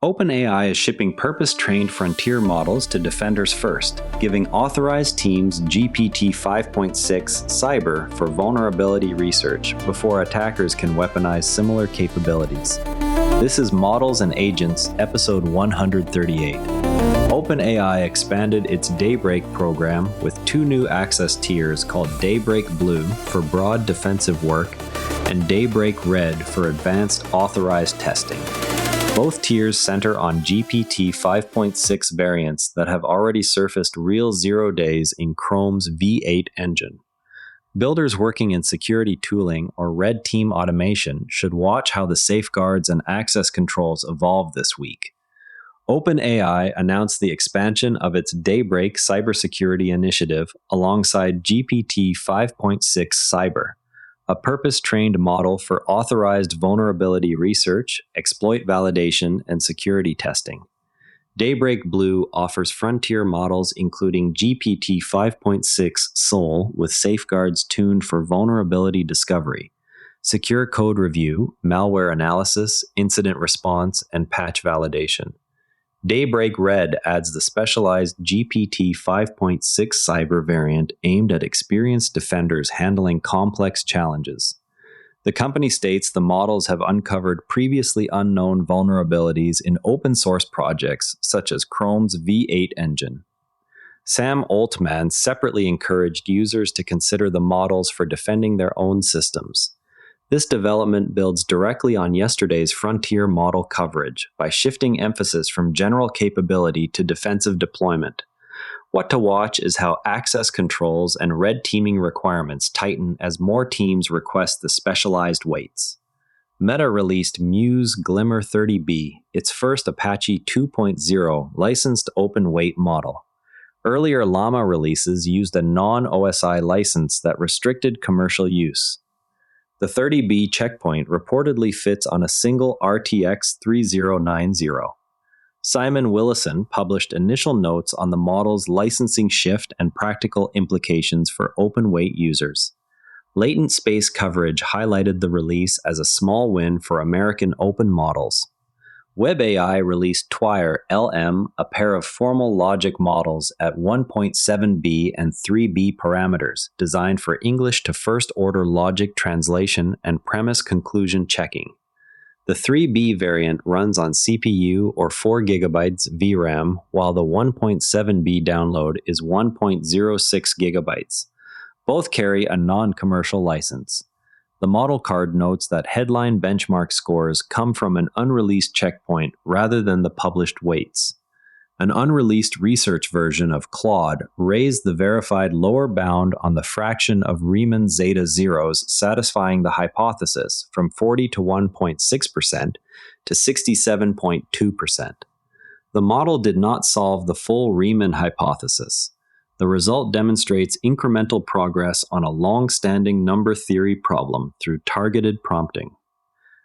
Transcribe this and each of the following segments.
OpenAI is shipping purpose-trained frontier models to defenders first, giving authorized teams GPT 5.6 Cyber for vulnerability research before attackers can weaponize similar capabilities. This is Models and Agents, episode 138. OpenAI expanded its Daybreak program with two new access tiers called Daybreak Blue for broad defensive work and Daybreak Red for advanced authorized testing. Both tiers center on GPT 5.6 variants that have already surfaced real 0 days in Chrome's V8 engine. Builders working in security tooling or red team automation should watch how the safeguards and access controls evolve this week. OpenAI announced the expansion of its Daybreak cybersecurity initiative alongside GPT 5.6 Cyber, a purpose-trained model for authorized vulnerability research, exploit validation, and security testing. Daybreak Blue offers frontier models including GPT 5.6 Sol with safeguards tuned for vulnerability discovery, secure code review, malware analysis, incident response, and patch validation. Daybreak Red adds the specialized GPT 5.6 Cyber variant aimed at experienced defenders handling complex challenges. The company states the models have uncovered previously unknown vulnerabilities in open source projects such as Chrome's V8 engine. Sam Altman separately encouraged users to consider the models for defending their own systems. This development builds directly on yesterday's frontier model coverage by shifting emphasis from general capability to defensive deployment. What to watch is how access controls and red teaming requirements tighten as more teams request the specialized weights. Meta released Muse Glimmer 30B, its first Apache 2.0 licensed open weight model. Earlier Llama releases used a non-OSI license that restricted commercial use. The 30B checkpoint reportedly fits on a single RTX 3090. Simon Willison published initial notes on the model's licensing shift and practical implications for open weight users. Latent space coverage highlighted the release as a small win for American open models. WebAI released Twire LM, a pair of formal logic models at 1.7b and 3b parameters, designed for English to first-order logic translation and premise conclusion checking. The 3b variant runs on CPU or 4 GB VRAM, while the 1.7b download is 1.06 GB. Both carry a non-commercial license. The model card notes that headline benchmark scores come from an unreleased checkpoint rather than the published weights. An unreleased research version of Claude raised the verified lower bound on the fraction of Riemann zeta zeros satisfying the hypothesis from 41.6% to 67.2%. The model did not solve the full Riemann hypothesis. The result demonstrates incremental progress on a long-standing number theory problem through targeted prompting.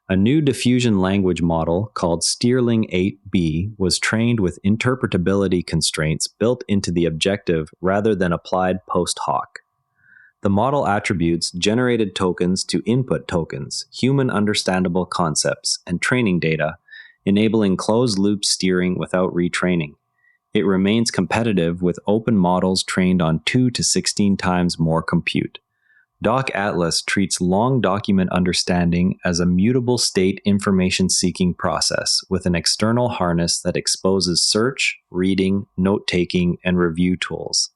A new diffusion language model called Steerling 8b was trained with interpretability constraints built into the objective rather than applied post hoc. The model attributes generated tokens to input tokens, human understandable concepts, and training data, enabling closed-loop steering without retraining. It remains competitive with open models trained on 2 to 16 times more compute. Doc Atlas treats long document understanding as a mutable state information-seeking process with an external harness that exposes search, reading, note-taking, and review tools.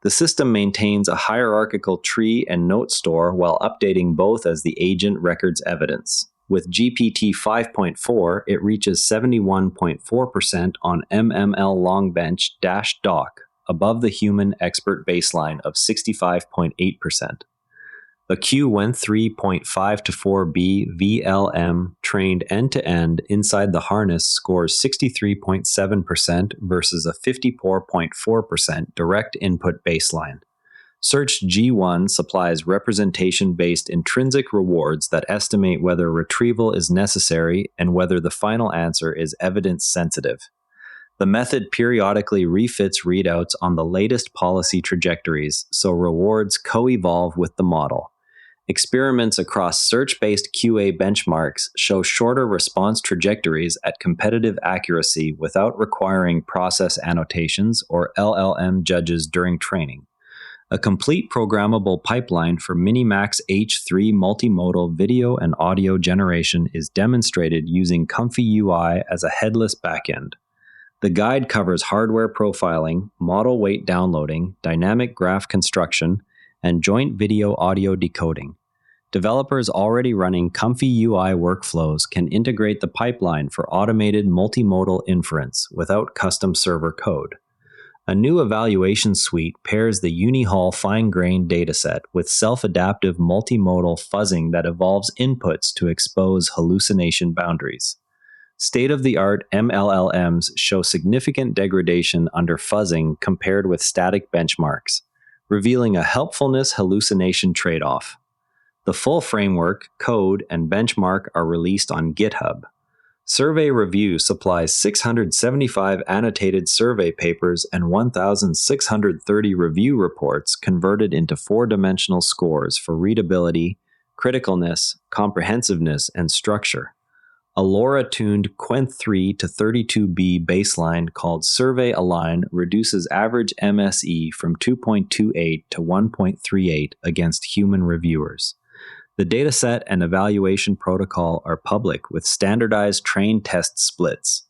The system maintains a hierarchical tree and note store while updating both as the agent records evidence. With GPT 5.4, it reaches 71.4% on MML Longbench-Doc, above the human expert baseline of 65.8%. The Q1 3.5 to 4b VLM trained end-to-end inside the harness scores 63.7% versus a 54.4% direct input baseline. Search G1 supplies representation-based intrinsic rewards that estimate whether retrieval is necessary and whether the final answer is evidence-sensitive. The method periodically refits readouts on the latest policy trajectories, so rewards co-evolve with the model. Experiments across search-based QA benchmarks show shorter response trajectories at competitive accuracy without requiring process annotations or LLM judges during training. A complete programmable pipeline for Minimax H3 multimodal video and audio generation is demonstrated using Comfy UI as a headless backend. The guide covers hardware profiling, model weight downloading, dynamic graph construction, and joint video-audio decoding. Developers already running Comfy UI workflows can integrate the pipeline for automated multimodal inference without custom server code. A new evaluation suite pairs the UniHall fine-grained dataset with self-adaptive multimodal fuzzing that evolves inputs to expose hallucination boundaries. State-of-the-art MLLMs show significant degradation under fuzzing compared with static benchmarks, revealing a helpfulness hallucination trade-off. The full framework, code, and benchmark are released on GitHub. Survey Review supplies 675 annotated survey papers and 1,630 review reports converted into four-dimensional scores for readability, criticalness, comprehensiveness, and structure. A LoRa-tuned Qwenth3 to 32B baseline called Survey Align reduces average MSE from 2.28 to 1.38 against human reviewers. The dataset and evaluation protocol are public with standardized train test splits.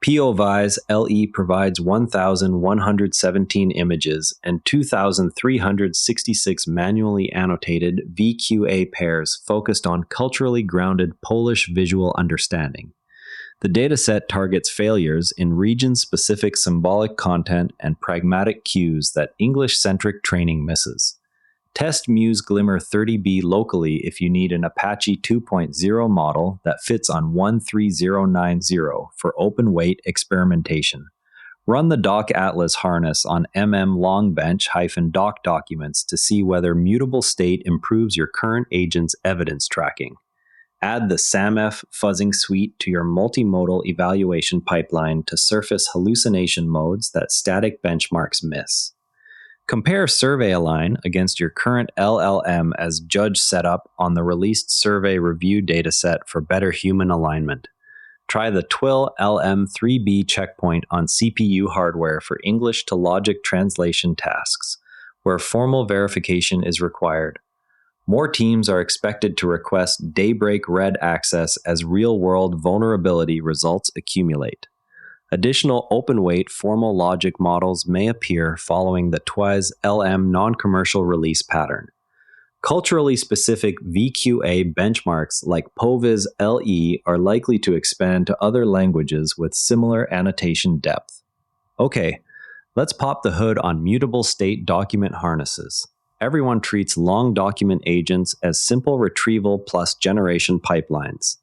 POVISE LE provides 1,117 images and 2,366 manually annotated VQA pairs focused on culturally grounded Polish visual understanding. The dataset targets failures in region-specific symbolic content and pragmatic cues that English-centric training misses. Test Muse Glimmer 30B locally if you need an Apache 2.0 model that fits on 13090 for open weight experimentation. Run the Doc Atlas harness on Longbench-Doc documents to see whether mutable state improves your current agent's evidence tracking. Add the SAMF fuzzing suite to your multimodal evaluation pipeline to surface hallucination modes that static benchmarks miss. Compare Survey Align against your current LLM as judge setup on the released survey review dataset for better human alignment. Try the TWIL LM3B checkpoint on CPU hardware for English to logic translation tasks, where formal verification is required. More teams are expected to request Daybreak Red access as real-world vulnerability results accumulate. Additional open-weight formal logic models may appear following the TWIS LM non-commercial release pattern. Culturally specific VQA benchmarks like POVIS LE are likely to expand to other languages with similar annotation depth. Okay, let's pop the hood on mutable state document harnesses. Everyone treats long document agents as simple retrieval plus generation pipelines.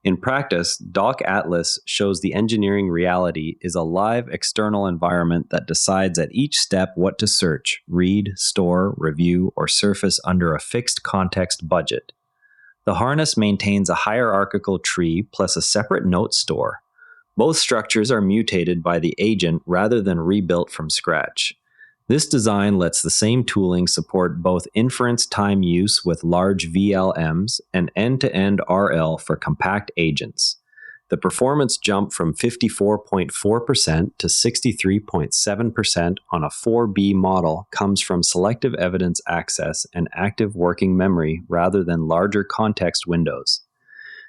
In practice, Doc Atlas shows the engineering reality is a live external environment that decides at each step what to search, read, store, review, or surface under a fixed context budget. The harness maintains a hierarchical tree plus a separate note store. Both structures are mutated by the agent rather than rebuilt from scratch. This design lets the same tooling support both inference time use with large VLMs and end-to-end RL for compact agents. The performance jump from 54.4% to 63.7% on a 4B model comes from selective evidence access and active working memory rather than larger context windows.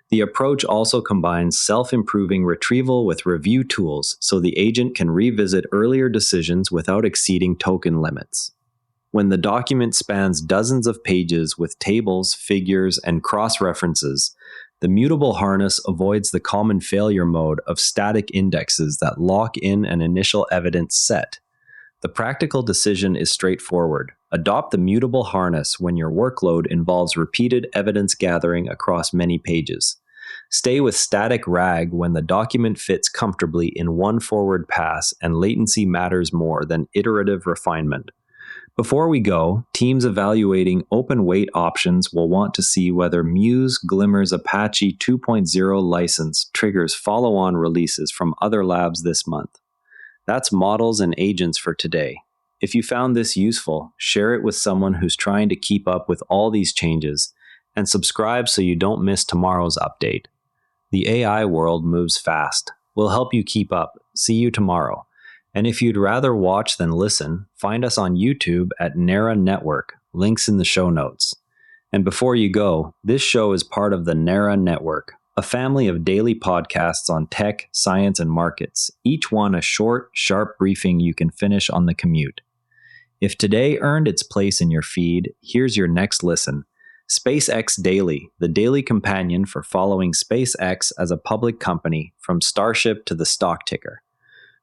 The approach also combines self-improving retrieval with review tools so the agent can revisit earlier decisions without exceeding token limits. When the document spans dozens of pages with tables, figures, and cross-references, the mutable harness avoids the common failure mode of static indexes that lock in an initial evidence set. The practical decision is straightforward. Adopt the mutable harness when your workload involves repeated evidence gathering across many pages. Stay with static RAG when the document fits comfortably in one forward pass and latency matters more than iterative refinement. Before we go, teams evaluating open weight options will want to see whether Muse Glimmer's Apache 2.0 license triggers follow-on releases from other labs this month. That's models and agents for today. If you found this useful, share it with someone who's trying to keep up with all these changes and subscribe so you don't miss tomorrow's update. The AI world moves fast. We'll help you keep up. See you tomorrow. And if you'd rather watch than listen, find us on YouTube at Nara Network. Links in the show notes. And before you go, this show is part of the Nara Network, a family of daily podcasts on tech, science, and markets, each one a short, sharp briefing you can finish on the commute. If today earned its place in your feed, here's your next listen. SpaceX Daily, the daily companion for following SpaceX as a public company from Starship to the stock ticker.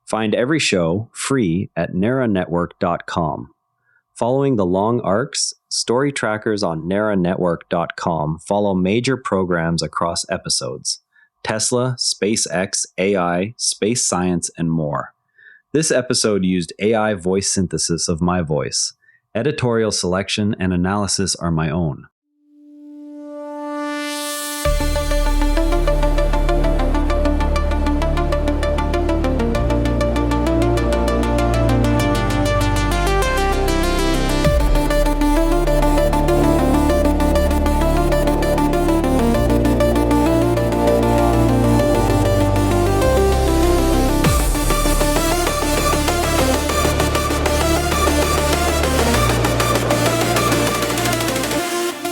Find every show free at naranetwork.com. Following the long arcs, story trackers on naranetwork.com follow major programs across episodes: Tesla, SpaceX, AI, space science, and more. This episode used AI voice synthesis of my voice. Editorial selection and analysis are my own.